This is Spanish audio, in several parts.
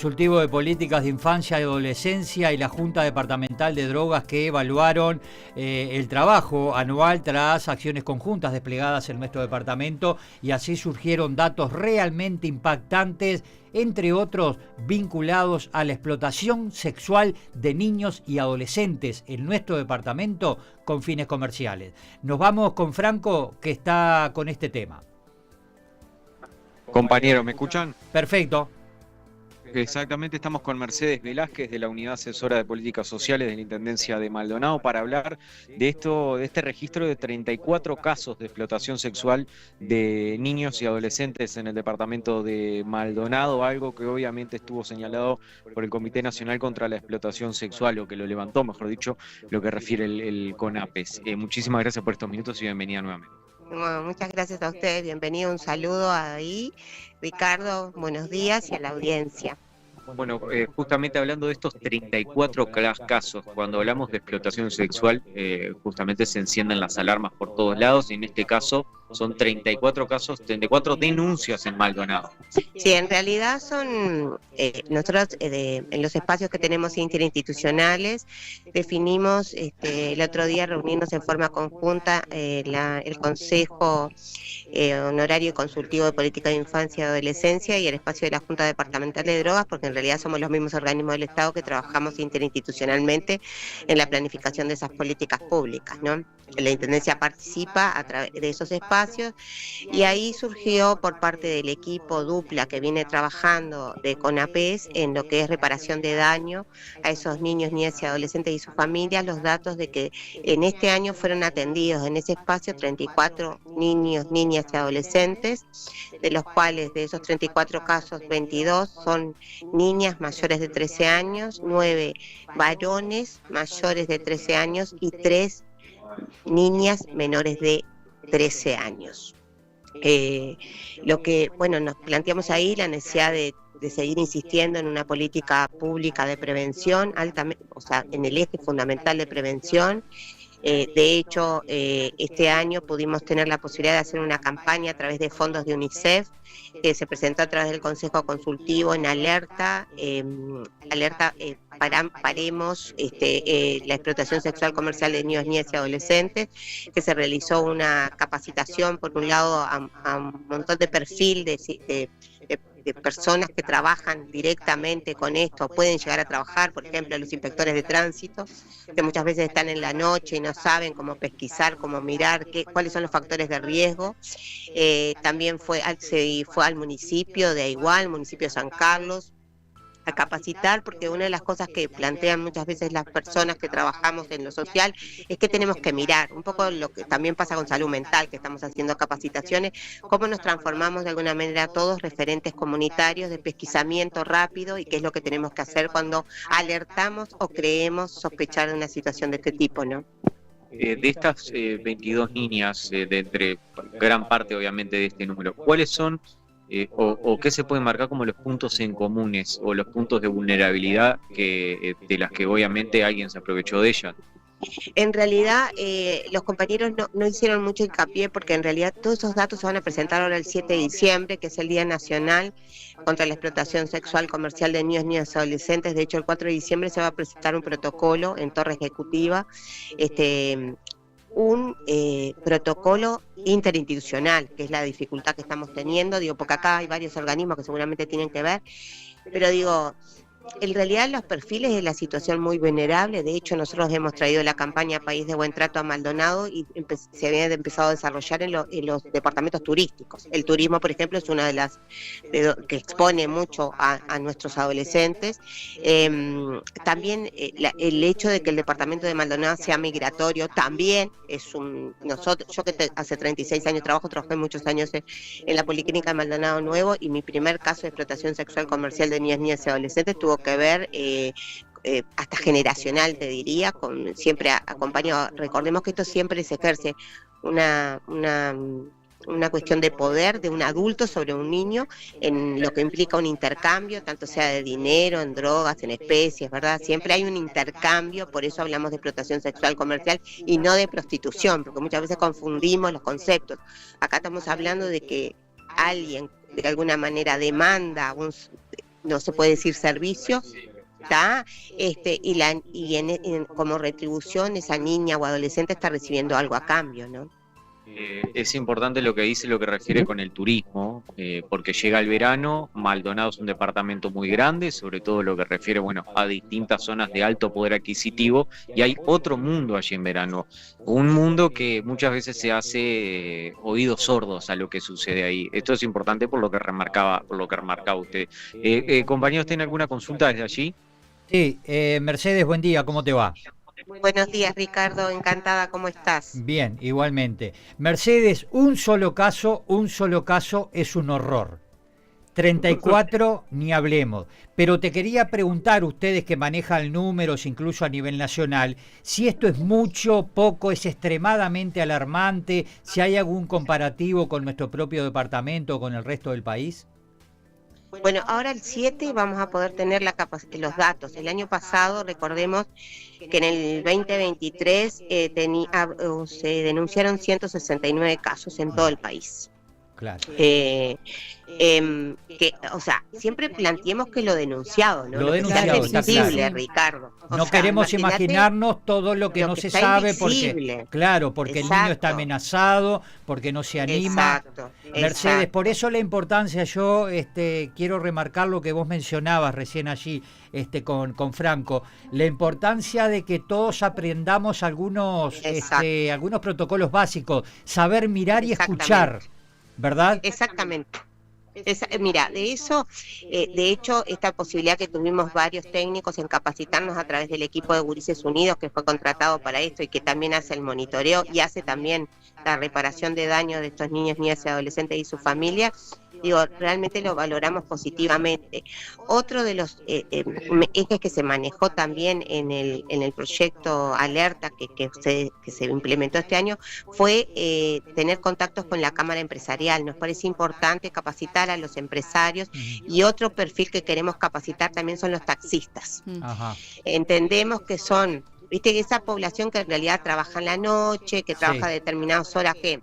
Consultivo de Políticas de Infancia y Adolescencia y la Junta Departamental de Drogas que evaluaron el trabajo anual tras acciones conjuntas desplegadas en nuestro departamento, y así surgieron datos realmente impactantes, entre otros vinculados a la explotación sexual de niños y adolescentes en nuestro departamento con fines comerciales. Nos vamos con Franco, que está con este tema. Compañero, ¿me escuchan? Perfecto. Exactamente, estamos con Mercedes Velázquez de la Unidad Asesora de Políticas Sociales de la Intendencia de Maldonado para hablar de este registro de 34 casos de explotación sexual de niños y adolescentes en el departamento de Maldonado, algo que obviamente estuvo señalado por el Comité Nacional contra la Explotación Sexual, o que lo levantó, mejor dicho, lo que refiere el CONAPES. Muchísimas gracias por estos minutos y bienvenida nuevamente. Bueno, muchas gracias a usted, bienvenido, un saludo ahí, Ricardo, buenos días, y a la audiencia. Bueno, justamente hablando de estos 34 casos, cuando hablamos de explotación sexual, justamente se encienden las alarmas por todos lados, y en este caso son 34 casos, 34 denuncias en Maldonado. Sí, en realidad son, nosotros en los espacios que tenemos interinstitucionales, definimos el otro día reunirnos en forma conjunta el Consejo Honorario y Consultivo de Política de Infancia y Adolescencia y el espacio de la Junta Departamental de Drogas, porque en realidad somos los mismos organismos del Estado que trabajamos interinstitucionalmente en la planificación de esas políticas públicas, ¿no? La Intendencia participa a través de esos espacios, y ahí surgió por parte del equipo dupla que viene trabajando de CONAPES en lo que es reparación de daño a esos niños, niñas y adolescentes y sus familias, los datos de que en este año fueron atendidos en ese espacio 34 niños, niñas y adolescentes, de los cuales de esos 34 casos 22 son niñas mayores de 13 años, 9 varones mayores de 13 años y 3 niñas menores de 13 años. Lo que, bueno, nos planteamos ahí la necesidad de seguir insistiendo en una política pública de prevención, altamente, o sea, en el eje fundamental de prevención. De hecho, este año pudimos tener la posibilidad de hacer una campaña a través de fondos de UNICEF, que se presentó a través del Consejo Consultivo en alerta, paremos la explotación sexual comercial de niños, niñas y adolescentes, que se realizó una capacitación, por un lado, a un montón de perfil de personas que trabajan directamente con esto, pueden llegar a trabajar, por ejemplo, a los inspectores de tránsito, que muchas veces están en la noche y no saben cómo pesquisar, cómo mirar cuáles son los factores de riesgo. También se fue al municipio de Igual, municipio de San Carlos, a capacitar, porque una de las cosas que plantean muchas veces las personas que trabajamos en lo social es que tenemos que mirar, un poco lo que también pasa con salud mental, que estamos haciendo capacitaciones, cómo nos transformamos de alguna manera todos referentes comunitarios de pesquisamiento rápido, y qué es lo que tenemos que hacer cuando alertamos o creemos sospechar de una situación de este tipo, ¿no? De estas 22 niñas, de entre gran parte obviamente de este número, ¿cuáles son o qué se puede marcar como los puntos en comunes o los puntos de vulnerabilidad de las que obviamente alguien se aprovechó de ellas? En realidad, los compañeros no hicieron mucho hincapié, porque en realidad todos esos datos se van a presentar ahora el 7 de diciembre, que es el Día Nacional contra la Explotación Sexual Comercial de Niños, Niñas y Adolescentes. De hecho, el 4 de diciembre se va a presentar un protocolo en Torre Ejecutiva, un protocolo interinstitucional, que es la dificultad que estamos teniendo, digo, porque acá hay varios organismos que seguramente tienen que ver, pero digo, en realidad los perfiles de la situación muy vulnerable. De hecho, nosotros hemos traído la campaña País de Buen Trato a Maldonado y se había empezado a desarrollar en los departamentos turísticos. El turismo, por ejemplo, es una de las que expone mucho a nuestros adolescentes. También el hecho de que el departamento de Maldonado sea migratorio también es yo que hace 36 años trabajé muchos años en la Policlínica de Maldonado Nuevo, y mi primer caso de explotación sexual comercial de niñas, niñas y adolescentes tuvo que ver hasta generacional, te diría, siempre acompañado. Recordemos que esto siempre se ejerce una cuestión de poder de un adulto sobre un niño, en lo que implica un intercambio, tanto sea de dinero, en drogas, en especies, ¿verdad? Siempre hay un intercambio, por eso hablamos de explotación sexual comercial y no de prostitución, porque muchas veces confundimos los conceptos. Acá estamos hablando de que alguien de alguna manera demanda no se puede decir servicio, ¿está? Como retribución esa niña o adolescente está recibiendo algo a cambio, ¿no? Es importante lo que dice, lo que refiere con el turismo, porque llega el verano. Maldonado es un departamento muy grande, sobre todo lo que refiere, bueno, a distintas zonas de alto poder adquisitivo, y hay otro mundo allí en verano, un mundo que muchas veces se hace oídos sordos a lo que sucede ahí. Esto es importante por lo que remarcaba usted. Compañeros, ¿tienen alguna consulta desde allí? Sí, Mercedes, buen día, ¿cómo te va? Buenos días, Ricardo, encantada, ¿cómo estás? Bien, igualmente. Mercedes, un solo caso es un horror. 34 ni hablemos. Pero te quería preguntar, ustedes que manejan números incluso a nivel nacional, si esto es mucho, poco, es extremadamente alarmante, si hay algún comparativo con nuestro propio departamento o con el resto del país. Bueno, ahora el 7 vamos a poder tener los datos. El año pasado, recordemos que en el 2023 se denunciaron 169 casos en todo el país. Claro. O sea, siempre planteemos que lo denunciado, ¿no? Lo denunciado está está invisible, claro. Ricardo. No queremos imaginarnos todo lo que no se sabe, porque el niño está amenazado, porque no se anima. Exacto. Mercedes, por eso la importancia, yo quiero remarcar lo que vos mencionabas recién allí con Franco, la importancia de que todos aprendamos algunos protocolos básicos, saber mirar y escuchar, ¿verdad? Exactamente. Mira, de hecho, esta posibilidad que tuvimos varios técnicos en capacitarnos a través del equipo de Gurises Unidos, que fue contratado para esto y que también hace el monitoreo y hace también la reparación de daños de estos niños, niñas y adolescentes y su familia, realmente lo valoramos positivamente. Otro de los ejes que se manejó también en el proyecto Alerta que se implementó este año fue tener contactos con la Cámara Empresarial. Nos parece importante capacitar a los empresarios, y otro perfil que queremos capacitar también son los taxistas. Ajá. Entendemos que son, viste, que esa población que en realidad trabaja en la noche, que trabaja determinadas horas, que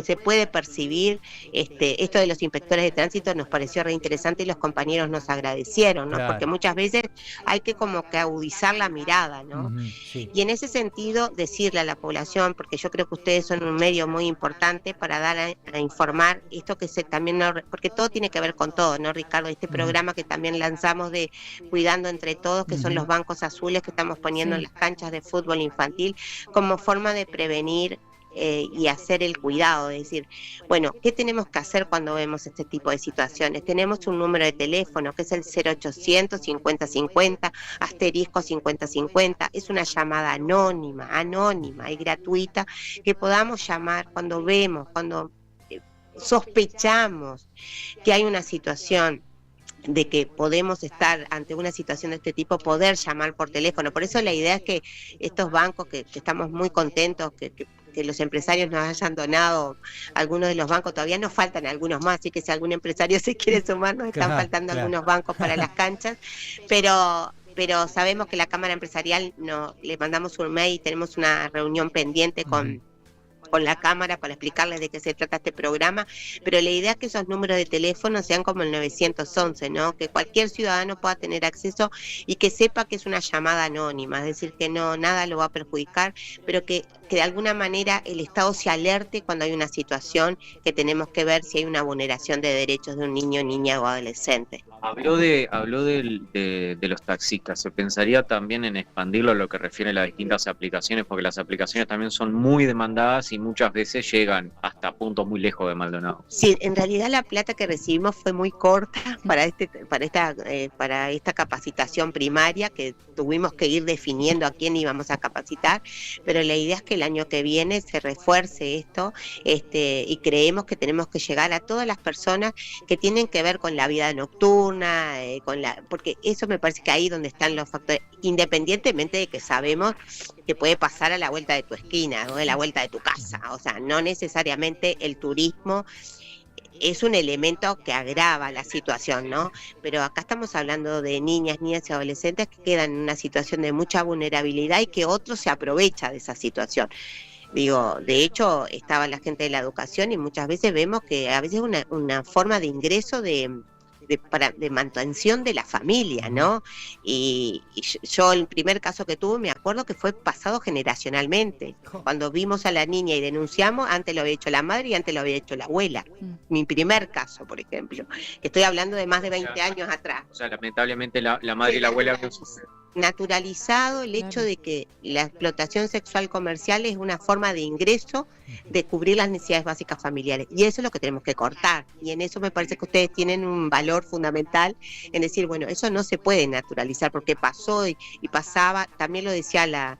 se puede percibir. Esto de los inspectores de tránsito nos pareció re interesante y los compañeros nos agradecieron, ¿no? Claro. Porque muchas veces hay que como que agudizar la mirada, ¿no? Sí. Y en ese sentido decirle a la población, porque yo creo que ustedes son un medio muy importante para dar a informar esto también, porque todo tiene que ver con todo, ¿no, Ricardo? Este programa que también lanzamos de Cuidando Entre Todos, que son los bancos azules que estamos poniendo en las canchas de fútbol infantil como forma de prevenir y hacer el cuidado, es decir, bueno, ¿qué tenemos que hacer cuando vemos este tipo de situaciones? Tenemos un número de teléfono que es el 0800 5050 *5050, es una llamada anónima y gratuita que podamos llamar cuando vemos, cuando sospechamos que hay una situación de que podemos estar ante una situación de este tipo, poder llamar por teléfono. Por eso la idea es que estos bancos, que estamos muy contentos, que los empresarios nos hayan donado algunos de los bancos, todavía nos faltan algunos más, así que si algún empresario se quiere sumar, nos están faltando algunos bancos para las canchas, pero sabemos que la Cámara Empresarial le mandamos un mail y tenemos una reunión pendiente con la Cámara para explicarles de qué se trata este programa, pero la idea es que esos números de teléfono sean como el 911, ¿no? Que cualquier ciudadano pueda tener acceso y que sepa que es una llamada anónima, es decir, que nada lo va a perjudicar, pero que de alguna manera el Estado se alerte cuando hay una situación que tenemos que ver si hay una vulneración de derechos de un niño, niña o adolescente. Habló de los taxistas. Se pensaría también en expandirlo a lo que refiere a las distintas aplicaciones, porque las aplicaciones también son muy demandadas y muchas veces llegan hasta puntos muy lejos de Maldonado. Sí, en realidad la plata que recibimos fue muy corta para esta capacitación primaria, que tuvimos que ir definiendo a quién íbamos a capacitar, pero la idea es que el año que viene se refuerce esto, y creemos que tenemos que llegar a todas las personas que tienen que ver con la vida nocturna, porque eso me parece que ahí donde están los factores, independientemente de que sabemos que puede pasar a la vuelta de tu esquina, ¿no? De la vuelta de tu casa, o sea, no necesariamente el turismo es un elemento que agrava la situación, ¿no? Pero acá estamos hablando de niñas y adolescentes que quedan en una situación de mucha vulnerabilidad y que otro se aprovecha de esa situación. De hecho, estaba la gente de la educación y muchas veces vemos que a veces una forma de ingreso de de mantención de la familia, ¿no? Y yo el primer caso que tuve, me acuerdo que fue pasado generacionalmente. Cuando vimos a la niña y denunciamos, antes lo había hecho la madre y antes lo había hecho la abuela. Mi primer caso, por ejemplo. Estoy hablando de más de 20 años atrás. O sea, lamentablemente la madre y la abuela habían sufrido. Naturalizado el hecho de que la explotación sexual comercial es una forma de ingreso, de cubrir las necesidades básicas familiares, y eso es lo que tenemos que cortar, y en eso me parece que ustedes tienen un valor fundamental en decir, bueno, eso no se puede naturalizar porque pasó y pasaba. También lo decía la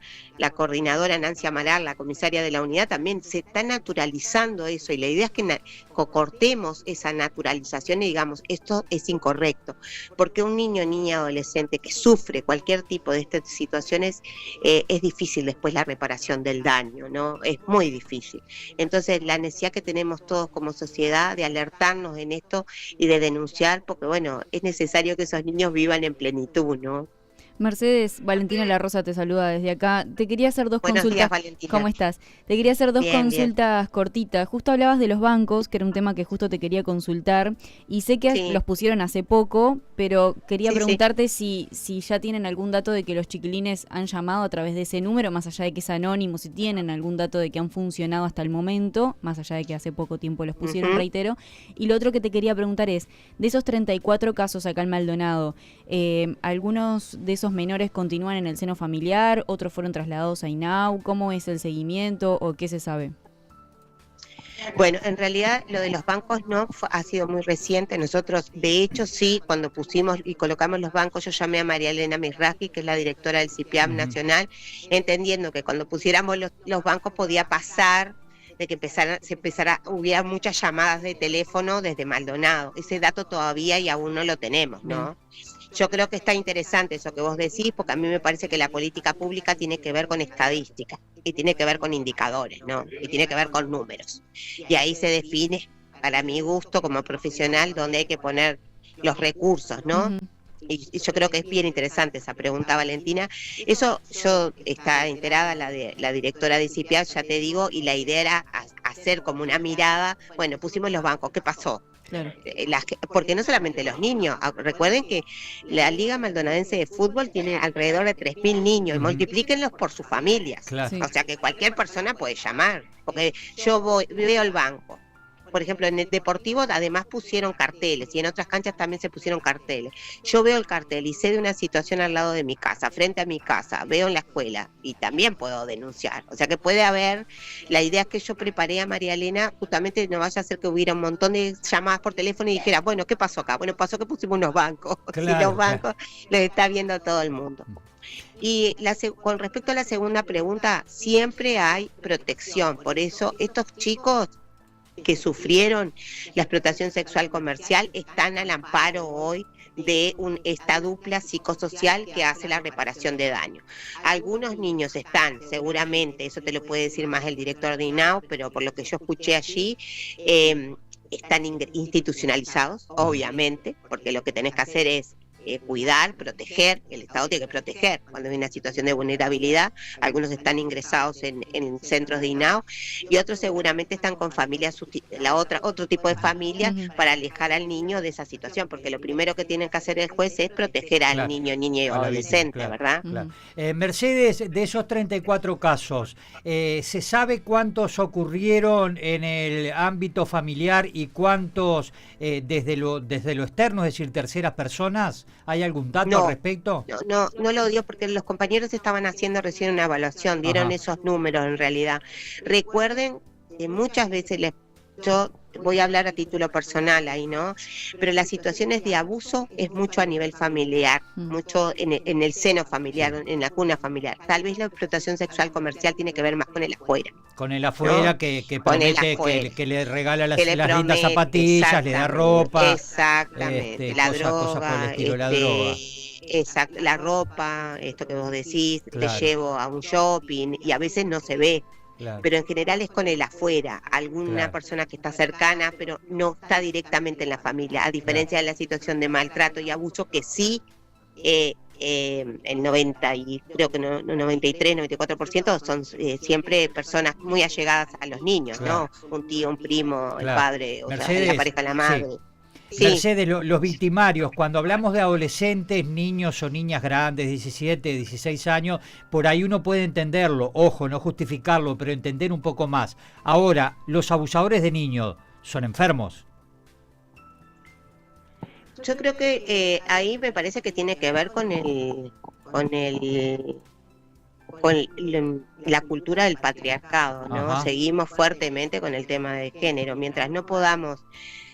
coordinadora Nancy Amaral, la comisaria de la unidad, también se está naturalizando eso, y la idea es que cortemos esa naturalización y digamos, esto es incorrecto, porque un niño, niña, adolescente que sufre cualquier tipo de estas situaciones, es difícil después la reparación del daño, ¿no? Es muy difícil. Entonces, la necesidad que tenemos todos como sociedad de alertarnos en esto y de denunciar, porque bueno, es necesario que esos niños vivan en plenitud, ¿no? Mercedes, Valentina La Rosa te saluda desde acá. Te quería hacer dos Buenos consultas. días, Valentina. ¿Cómo estás? Te quería hacer dos Bien, consultas cortitas. Justo hablabas de los bancos, que era un tema que justo te quería consultar. Y sé que los pusieron hace poco, pero quería preguntarte si ya tienen algún dato de que los chiquilines han llamado a través de ese número, más allá de que es anónimo, si tienen algún dato de que han funcionado hasta el momento, más allá de que hace poco tiempo los pusieron, reitero. Y lo otro que te quería preguntar es, de esos 34 casos acá en Maldonado, algunos de esos menores continúan en el seno familiar, otros fueron trasladados a INAU. ¿Cómo es el seguimiento o qué se sabe? Bueno, en realidad lo de los bancos no ha sido muy reciente. Nosotros, de hecho, sí, cuando pusimos y colocamos los bancos, yo llamé a María Elena Misraki, que es la directora del CIPIAM Nacional, entendiendo que cuando pusiéramos los bancos podía pasar de que hubiera muchas llamadas de teléfono desde Maldonado. Ese dato todavía y aún no lo tenemos, ¿no? Yo creo que está interesante eso que vos decís, porque a mí me parece que la política pública tiene que ver con estadística y tiene que ver con indicadores, ¿no? Y tiene que ver con números. Y ahí se define, para mi gusto como profesional, dónde hay que poner los recursos, ¿no? Y yo creo que es bien interesante esa pregunta, Valentina. Eso yo está enterada, la directora de CIPIA, ya te digo, y la idea era hacer como una mirada. Bueno, pusimos los bancos, ¿qué pasó? Claro. Porque no solamente los niños, recuerden que la Liga Maldonadense de Fútbol tiene alrededor de 3.000 niños, y multiplíquenlos por sus familias. Claro. O sea que cualquier persona puede llamar, porque yo veo el banco. Por ejemplo, en el deportivo además pusieron carteles y en otras canchas también se pusieron carteles. Yo veo el cartel y sé de una situación al lado de mi casa, frente a mi casa, veo en la escuela y también puedo denunciar. O sea que puede haber, la idea que yo preparé a María Elena, justamente no vaya a ser que hubiera un montón de llamadas por teléfono y dijera, bueno, ¿qué pasó acá? Bueno, pasó que pusimos unos bancos. Claro, y los bancos los está viendo todo el mundo. Y con respecto a la segunda pregunta, siempre hay protección. Por eso estos chicos que sufrieron la explotación sexual comercial están al amparo hoy de esta dupla psicosocial que hace la reparación de daño. Algunos niños están, seguramente, eso te lo puede decir más el director de INAU, pero por lo que yo escuché allí, están institucionalizados, obviamente, porque lo que tenés que hacer es cuidar, proteger. El Estado tiene que proteger cuando hay una situación de vulnerabilidad. Algunos están ingresados en centros de INAO y otros seguramente están con familias, otro tipo de familias para alejar al niño de esa situación, porque lo primero que tiene que hacer el juez es proteger al niño, niña y adolescente, ¿verdad? Claro. Mercedes, de esos 34 casos, ¿se sabe cuántos ocurrieron en el ámbito familiar y cuántos desde lo externo, es decir, terceras personas? ¿Hay algún dato al respecto? No lo dio porque los compañeros estaban haciendo recién una evaluación, dieron esos números en realidad. Recuerden que muchas veces yo voy a hablar a título personal ahí, ¿no? Pero las situaciones de abuso es mucho a nivel familiar, mucho en el seno familiar, en la cuna familiar. Tal vez la explotación sexual comercial tiene que ver más con el afuera. Con el afuera, ¿no? que promete que le regala las lindas zapatillas, le da ropa. Exactamente, la droga. Cosas por el estilo, la droga. Exacto, la ropa, esto que vos decís, claro. Te llevo a un shopping y a veces no se ve. Claro. Pero en general es con el afuera, alguna persona que está cercana, pero no está directamente en la familia, a diferencia de la situación de maltrato y abuso que sí, el 90 y creo que no, 93, 94% son siempre personas muy allegadas a los niños, ¿no? Un tío, un primo, el padre, o sea, la pareja, la madre. Sí. Mercedes, los victimarios, cuando hablamos de adolescentes, niños o niñas grandes, 17, 16 años, por ahí uno puede entenderlo, ojo, no justificarlo, pero entender un poco más. Ahora, los abusadores de niños son enfermos. Yo creo que ahí me parece que tiene que ver con la cultura del patriarcado, ¿no? Ajá. Seguimos fuertemente con el tema de género. Mientras no podamos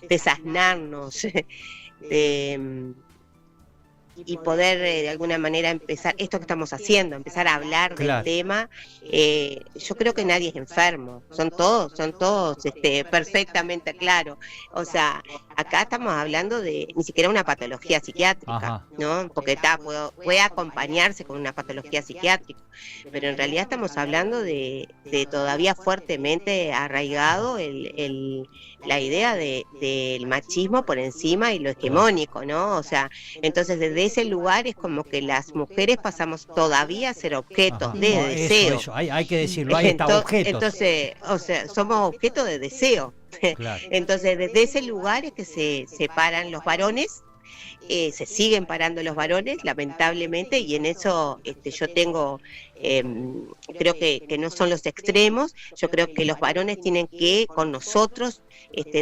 desasnarnos y poder de alguna manera empezar, esto que estamos haciendo, empezar a hablar Claro. del tema, yo creo que nadie es enfermo, son todos perfectamente claros. O sea, acá estamos hablando de ni siquiera una patología psiquiátrica, Ajá. ¿no? Porque puede acompañarse con una patología psiquiátrica, pero en realidad estamos hablando de todavía fuertemente arraigado la idea del machismo por encima y lo hegemónico, ¿no? O sea, entonces desde ese lugar es como que las mujeres pasamos todavía a ser objetos Ajá. de No, deseo. eso, hay que decirlo, ahí está, objetos. Entonces, o sea, somos objeto de deseo. Claro. Entonces, desde ese lugar es que se separan los varones, se siguen parando los varones, lamentablemente, y en eso yo tengo, creo que no son los extremos. Yo creo que los varones tienen que, con nosotros,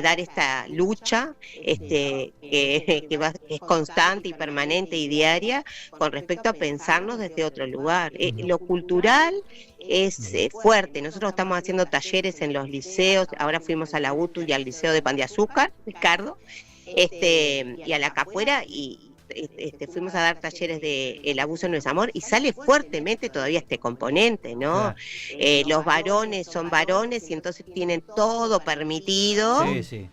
dar esta lucha que es constante y permanente y diaria con respecto a pensarnos desde otro lugar. Lo cultural es fuerte. Nosotros estamos haciendo talleres en los liceos, ahora fuimos a la UTU y al Liceo de Pan de Azúcar, Ricardo, y a la Capuera, y fuimos a dar talleres de El abuso no es amor, y sale fuertemente todavía este componente, ¿no? Claro. Los varones son varones y entonces tienen todo permitido. Sí, sí.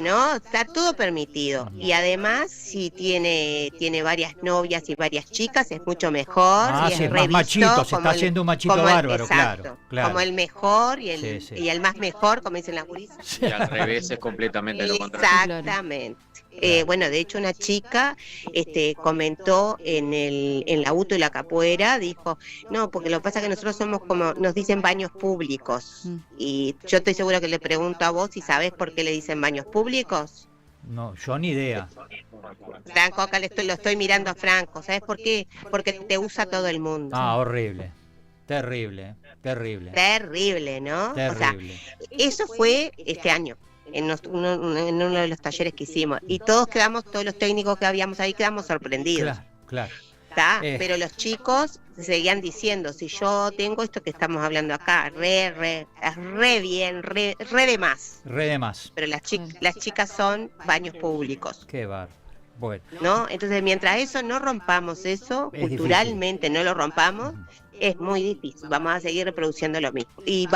¿No? Está todo permitido. Y además, si tiene varias novias y varias chicas, es mucho mejor. Ah, y sí, es más revisto machito, se como está haciendo un machito como bárbaro, exacto, claro. como el mejor y Sí, sí. y el más mejor, como dicen las gurisas. Y al revés es completamente lo contrario. Exactamente. Bueno, de hecho una chica comentó en la UTO y la Capoeira, dijo, no, porque lo que pasa es que nosotros somos como, nos dicen baños públicos. Y yo estoy segura que le pregunto a vos si sabés por qué le dicen baños públicos. No, yo ni idea. Franco, acá lo estoy mirando a Franco, ¿sabes por qué? Porque te usa todo el mundo. Ah, horrible. Terrible, terrible. Terrible, ¿no? Terrible. O sea, eso fue este año. En uno de los talleres que hicimos, y todos los técnicos que habíamos ahí quedamos sorprendidos. Claro. ¿Tá? Pero los chicos seguían diciendo, si yo tengo esto que estamos hablando acá, es re bien, re de más. Re de más. Pero las chicas son baños públicos. Qué bar. Bueno. ¿No? Entonces, mientras eso no rompamos eso, Es culturalmente no lo rompamos, es muy difícil. Vamos a seguir reproduciendo lo mismo. Y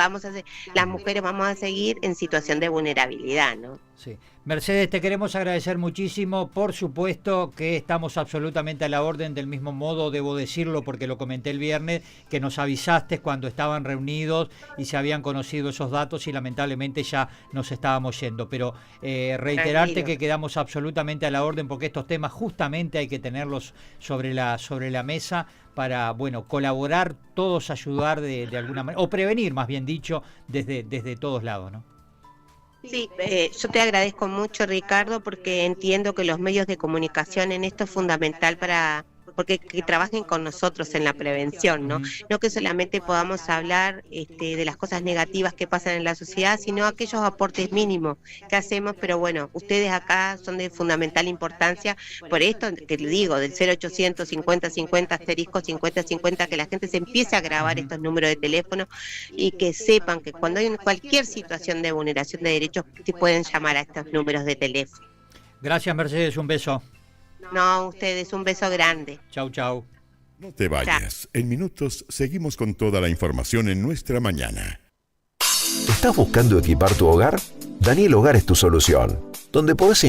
las mujeres vamos a seguir en situación de vulnerabilidad, ¿no? Sí. Mercedes, te queremos agradecer muchísimo. Por supuesto que estamos absolutamente a la orden, del mismo modo, debo decirlo porque lo comenté el viernes, que nos avisaste cuando estaban reunidos y se habían conocido esos datos y lamentablemente ya nos estábamos yendo. Pero reiterarte Tranquilo. que quedamos absolutamente a la orden porque estos temas justamente hay que tenerlos sobre la mesa para, bueno, colaborar, todos ayudar de alguna manera, o prevenir, más bien dicho, desde todos lados, ¿no? Sí, yo te agradezco mucho, Ricardo, porque entiendo que los medios de comunicación en esto es fundamental porque que trabajen con nosotros en la prevención, ¿no? No que solamente podamos hablar de las cosas negativas que pasan en la sociedad, sino aquellos aportes mínimos que hacemos, pero bueno, ustedes acá son de fundamental importancia, por esto que le digo, del 0800 50 50 asterisco 50 50, que la gente se empiece a grabar estos números de teléfono y que sepan que cuando hay cualquier situación de vulneración de derechos, se pueden llamar a estos números de teléfono. Gracias, Mercedes, un beso. No, ustedes, un beso grande. Chau, chau. No te vayas. En minutos seguimos con toda la información en Nuestra Mañana. ¿Estás buscando equipar tu hogar? Daniel Hogar es tu solución, donde podés